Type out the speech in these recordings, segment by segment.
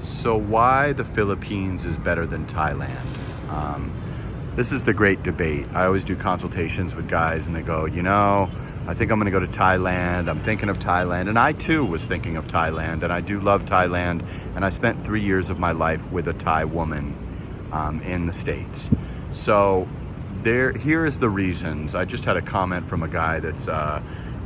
So why the Philippines is better than Thailand? This is the great debate. I always do consultations with guys and they go, I think I'm going to go to Thailand. I'm thinking of Thailand. And I too was thinking of Thailand, and I do love Thailand. And I spent 3 years of my life with a Thai woman in the States. So here is the reasons. I just had a comment from a guy that's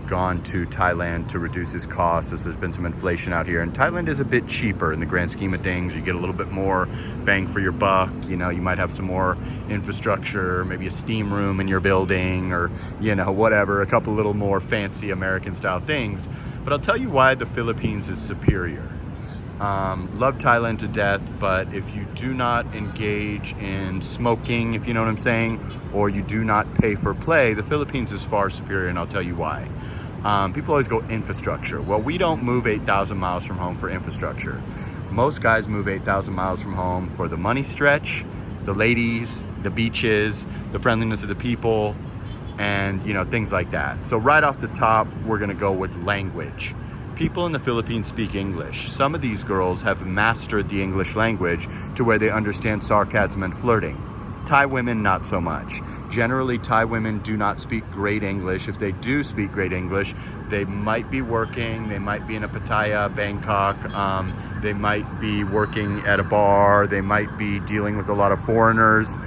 gone to Thailand to reduce his costs as there's been some inflation out here, and Thailand is a bit cheaper in the grand scheme of things. You get a little bit more bang for your buck. You might have some more infrastructure, maybe a steam room in your building, or whatever, a couple little more fancy American style things. But I'll tell you why the Philippines is superior. Love Thailand to death, but if you do not engage in smoking, if you know what I'm saying, or you do not pay for play, the Philippines is far superior, and I'll tell you why. People always go infrastructure. Well, we don't move 8,000 miles from home for infrastructure. Most guys move 8,000 miles from home for the money stretch, the ladies, the beaches, the friendliness of the people, and things like that. So right off the top, we're gonna go with language. People in the Philippines speak English. Some of these girls have mastered the English language to where they understand sarcasm and flirting. Thai women, not so much. Generally, Thai women do not speak great English. If they do speak great English, they might be working, they might be in a pattaya, Bangkok, they might be working at a bar, they might be dealing with a lot of foreigners,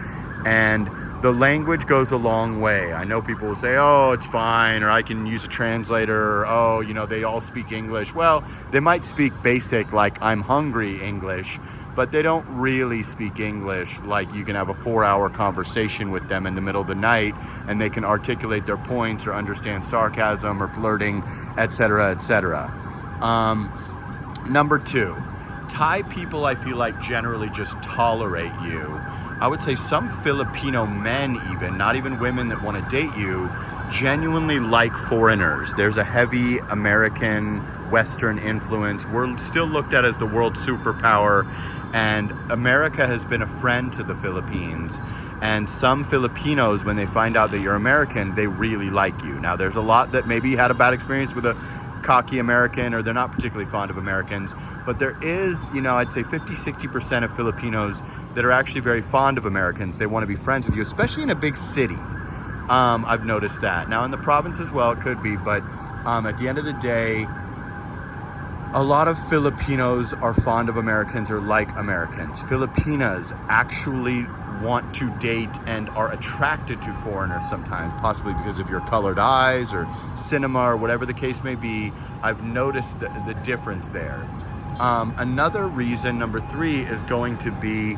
and the language goes a long way. I know people will say, oh, it's fine, or I can use a translator, or, oh, they all speak English. Well, they might speak basic, like I'm hungry English, but they don't really speak English like you can have a 4-hour conversation with them in the middle of the night and they can articulate their points or understand sarcasm or flirting, etc., etc. Number 2, Thai people, I feel like, generally just tolerate you. I would say some Filipino men, even, not even women that want to date you, genuinely like foreigners. There's a heavy American Western influence. We're still looked at as the world superpower, and America has been a friend to the Philippines. And some Filipinos, when they find out that you're American, they really like you. Now, there's a lot that maybe had a bad experience with a cocky American, or they're not particularly fond of Americans, but there is, I'd say 50-60% of Filipinos that are actually very fond of Americans. They want to be friends with you, especially in a big city. I've noticed that. Now, in the province as well, it could be, but at the end of the day, a lot of Filipinos are fond of Americans or like Americans. Filipinas actually want to date and are attracted to foreigners sometimes, possibly because of your colored eyes or cinema or whatever the case may be. I've noticed the difference there. Another reason, number 3, is going to be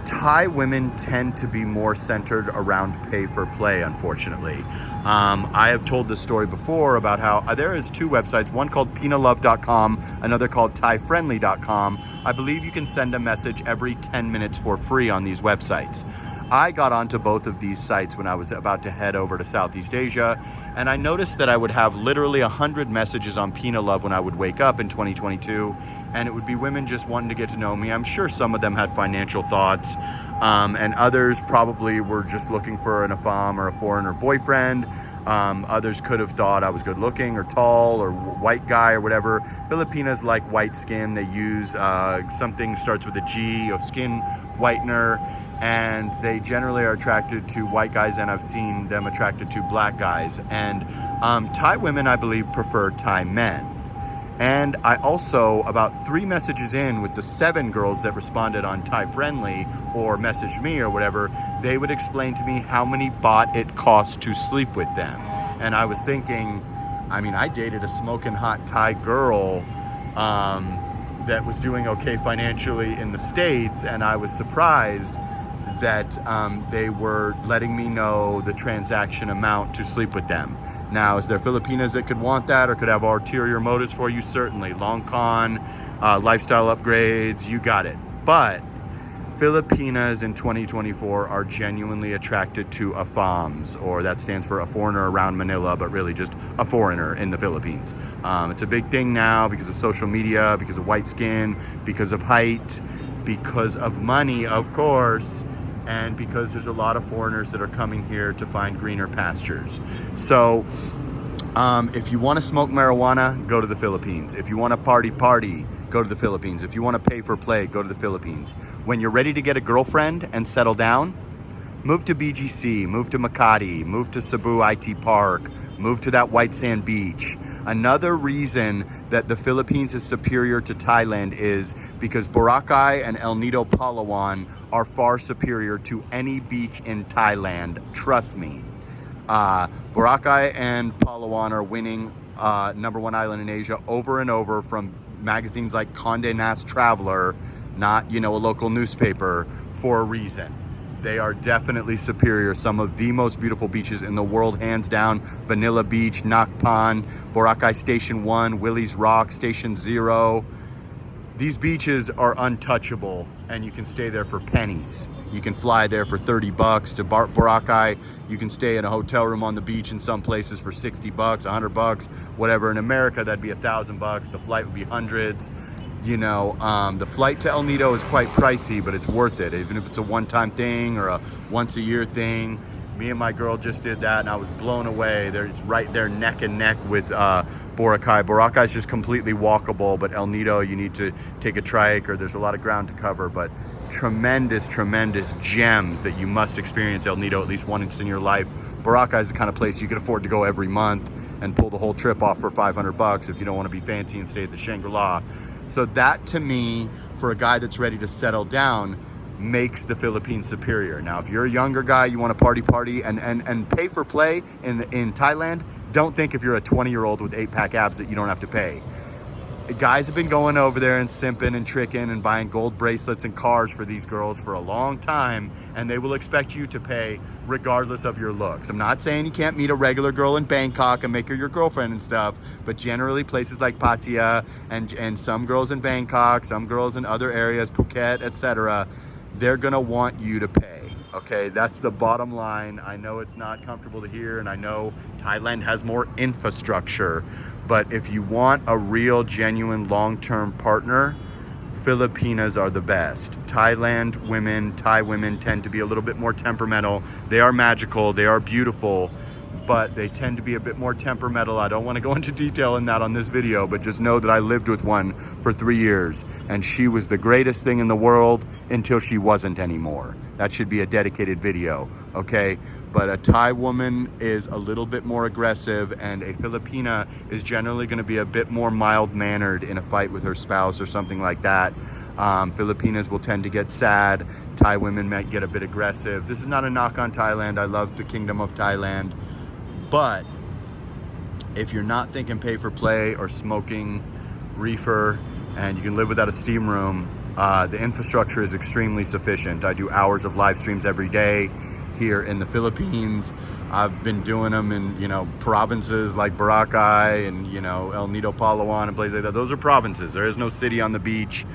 Thai women tend to be more centered around pay for play, unfortunately. I have told this story before about how there is 2 websites, one called pinalove.com, another called thaifriendly.com. I believe you can send a message every 10 minutes for free on these websites. I got onto both of these sites when I was about to head over to Southeast Asia, and I noticed that I would have literally 100 messages on Pina Love when I would wake up in 2022, and it would be women just wanting to get to know me. I'm sure some of them had financial thoughts, and others probably were just looking for an Afam or a foreigner boyfriend. Others could have thought I was good looking or tall or white guy or whatever. Filipinas like white skin. They use something starts with a G, or skin whitener, and they generally are attracted to white guys, and I've seen them attracted to black guys. And Thai women, I believe, prefer Thai men. And I also, about 3 messages in with the 7 girls that responded on Thai Friendly or messaged me or whatever, they would explain to me how many baht it costs to sleep with them. And I was thinking, I dated a smoking hot Thai girl that was doing okay financially in the States, and I was surprised that they were letting me know the transaction amount to sleep with them. Now, is there Filipinas that could want that or could have ulterior motives for you? Certainly. Long con, lifestyle upgrades, you got it. But Filipinas in 2024 are genuinely attracted to Afams, or that stands for a foreigner around Manila, but really just a foreigner in the Philippines. It's a big thing now because of social media, because of white skin, because of height, because of money, of course, and because there's a lot of foreigners that are coming here to find greener pastures. So if you want to smoke marijuana, go to the Philippines. If you want to party, go to the Philippines. If you want to pay for play, go to the Philippines. When you're ready to get a girlfriend and settle down, move to BGC, move to Makati, move to Cebu IT Park, move to that white sand beach. Another reason that the Philippines is superior to Thailand is because Boracay and El Nido Palawan are far superior to any beach in Thailand. Trust me. Boracay and Palawan are winning #1 island in Asia over and over from magazines like Condé Nast Traveler, not, you know, a local newspaper, for a reason. They are definitely superior. Some of the most beautiful beaches in the world, hands down. Vanilla Beach, Nakpan, Boracay Station 1, Willie's Rock, Station 0. These beaches are untouchable, and you can stay there for pennies. You can fly there for 30 bucks to Boracay. You can stay in a hotel room on the beach in some places for 60 bucks, 100 bucks, whatever. In America, that'd be 1,000 bucks. The flight would be hundreds. You know, the flight to El Nido is quite pricey, but it's worth it, even if it's a one-time thing or a once-a-year thing. Me and my girl just did that, and I was blown away. They're just right there neck and neck with Boracay. Boracay is just completely walkable, but El Nido, you need to take a trike, or there's a lot of ground to cover, but tremendous, tremendous gems that you must experience El Nido at least once in your life. Boracay is the kind of place you could afford to go every month and pull the whole trip off for 500 bucks if you don't want to be fancy and stay at the Shangri-La. So that, to me, for a guy that's ready to settle down, makes the Philippines superior. Now, if you're a younger guy, you want to party and pay for play in Thailand, don't think if you're a 20-year-old with 8-pack abs that you don't have to pay. Guys have been going over there and simping and tricking and buying gold bracelets and cars for these girls for a long time, and they will expect you to pay regardless of your looks. I'm not saying you can't meet a regular girl in Bangkok and make her your girlfriend and stuff, but generally places like Pattaya and some girls in Bangkok, some girls in other areas, Phuket, etc., they're gonna want you to pay. Okay, that's the bottom line. I know it's not comfortable to hear, and I know Thailand has more infrastructure, but if you want a real, genuine, long-term partner, Filipinas are the best. Thai women tend to be a little bit more temperamental. They are magical, they are beautiful, but they tend to be a bit more temperamental. I don't want to go into detail in that on this video, but just know that I lived with one for 3 years, and she was the greatest thing in the world until she wasn't anymore. That should be a dedicated video, okay? But a Thai woman is a little bit more aggressive, and a Filipina is generally going to be a bit more mild-mannered in a fight with her spouse or something like that. Filipinas will tend to get sad. Thai women might get a bit aggressive. This is not a knock on Thailand. I love the Kingdom of Thailand. But if you're not thinking pay for play or smoking reefer and you can live without a steam room, the infrastructure is extremely sufficient. I do hours of live streams every day here in the Philippines. I've been doing them in, you know, provinces like Boracay and, you know, El Nido Palawan and places like that. Those are provinces. There is no city on the beach.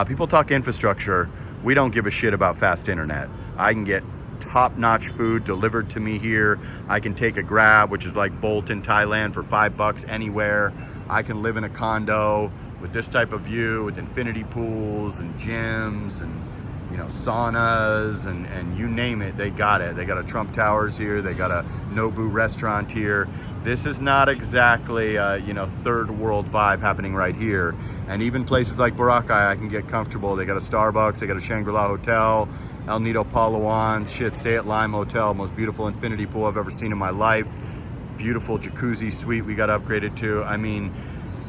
People talk infrastructure. We don't give a shit about fast internet. I can get top-notch food delivered to me here. I can take a Grab, which is like Bolt in Thailand, for $5 anywhere. I can live in a condo with this type of view, with infinity pools and gyms and, you know, saunas and you name it, they got it. They got a Trump Towers here. They got a Nobu restaurant here. This is not exactly a, you know, third world vibe happening right here. And even places like Boracay, I can get comfortable. They got a Starbucks, they got a Shangri-La hotel, El Nido Palawan, shit, stay at Lime Hotel, most beautiful infinity pool I've ever seen in my life. Beautiful jacuzzi suite we got upgraded to. I mean,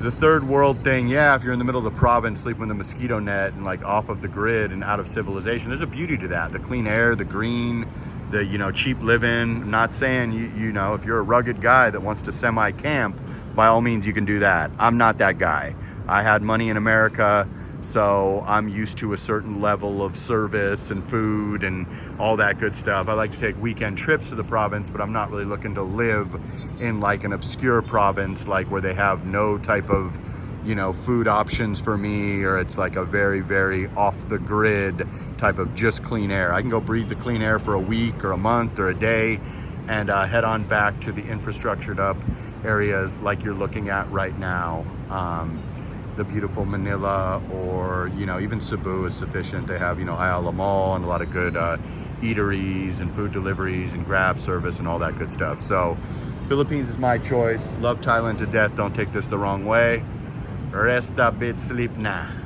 the third world thing, yeah, if you're in the middle of the province sleeping with a mosquito net and like off of the grid and out of civilization, there's a beauty to that. The clean air, the green, the, you know, cheap living. I'm not saying, you know, if you're a rugged guy that wants to semi-camp, by all means you can do that. I'm not that guy. I had money in America, so I'm used to a certain level of service and food and all that good stuff. I like to take weekend trips to the province, but I'm not really looking to live in like an obscure province, like where they have no type of, you know, food options for me, or it's like a very, very off the grid type of just clean air. I can go breathe the clean air for a week or a month or a day and head on back to the infrastructured up areas like you're looking at right now. The beautiful Manila, or, you know, even Cebu is sufficient. They have, you know, Ayala Mall and a lot of good eateries and food deliveries and Grab service and all that good stuff. So Philippines is my choice. Love Thailand to death. Don't take this the wrong way. Rest a bit, sleep na.